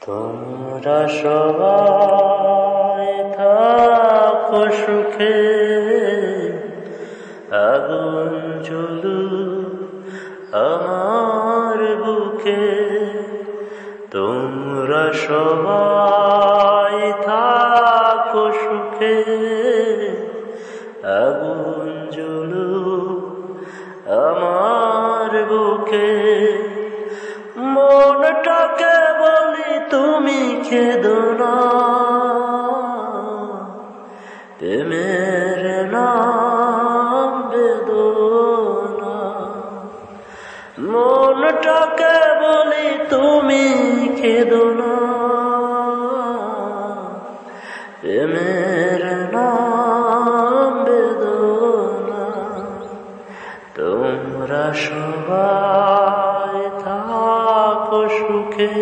তোমরা সবাই থাকো সুখে, আগুন জ্বলুক আমার বুকে। তোমরা সবাই থাকো সুখে, আগুন জ্বলুক আমার বুকে। মনটাকে বলি তুমি খেদো না, প্রেমের নাম বেদনা। মনটাকে বলি তুমি খেদো না, প্রেমের নাম বেদনা। তোমরা সবাই থাকো সুখে,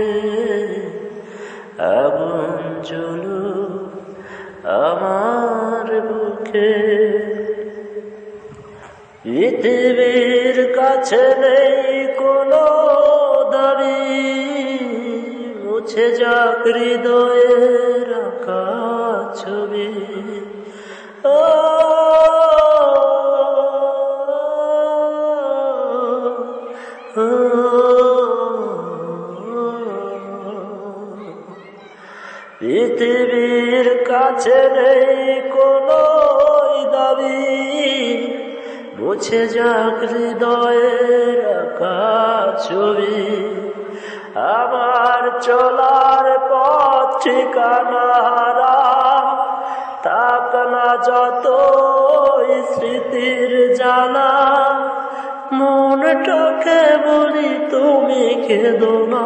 আগুন জ্বলুক আমার বুকে। পৃথিবীর কাছে নেই কোনো দাবি, মুছে যাক হৃদয়ের আঁকা ছবি। পৃথিবীর কাছে নেই কোনো দাবি, মুছে যাক হৃদয়ের আঁকা ছবি। আমার চলার পথ ঠিকানা হারা, থাক না যত স্মৃতির জ্বালা। মনটাকে বলি তুমি খেদো না,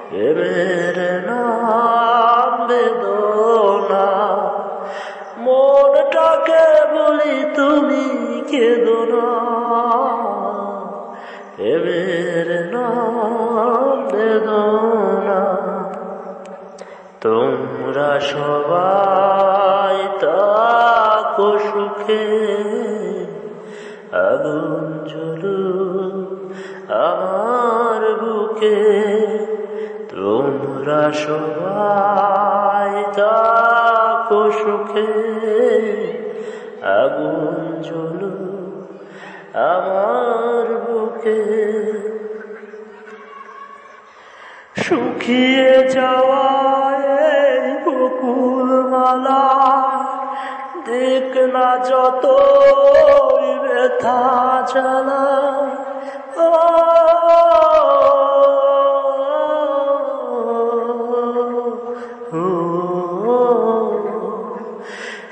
প্রেমের নাম বেদনা। মনটাকে বলি তুমি খেদো না, প্রেমের নাম বেদনা। তোমরা সবাই থাকো সুখে, আগুন জ্বলুক আমার বুকে। তোমরা সবাই থাকো সুখে, আগুন জ্বলুক আমার বুকে। শুকিয়ে যাওয়া এই বকুল মালা, দেখ না যত ব্যথা জ্বালা।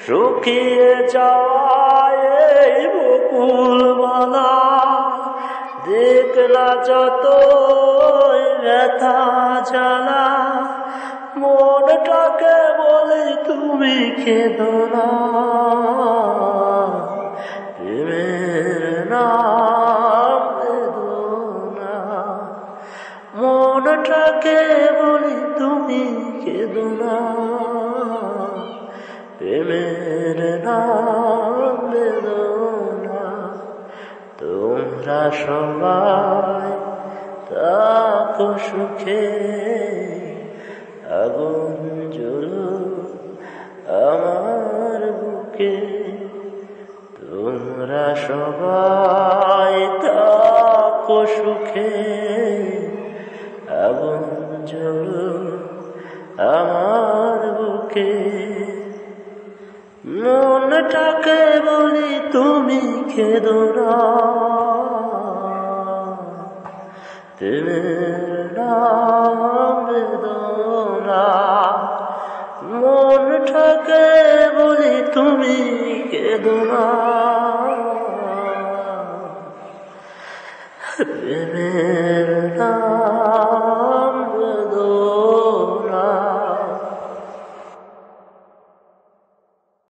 শুকিয়ে যাওয়া এই বকুল মালা, দেখ না যত ব্যথা জ্বালা। মনটাকে বলে তুমি খেদো না, প্রেমের নাম বেদনা। মনটাকে বলি তুমি খেদো না, প্রেমের নাম বেদনা। তোমরা সবাই থাকো সুখে, আগুন জ্বলুক আমার বুকে। তোমরা সবাই থাকো সুখে, আগুন জ্বলুক আমার বুকে। মনটাকে বলি তুমি খেদো না, প্রেমের নাম বেদনা। মনটাকে বলি তুমি খেদো না, প্রেমের নাম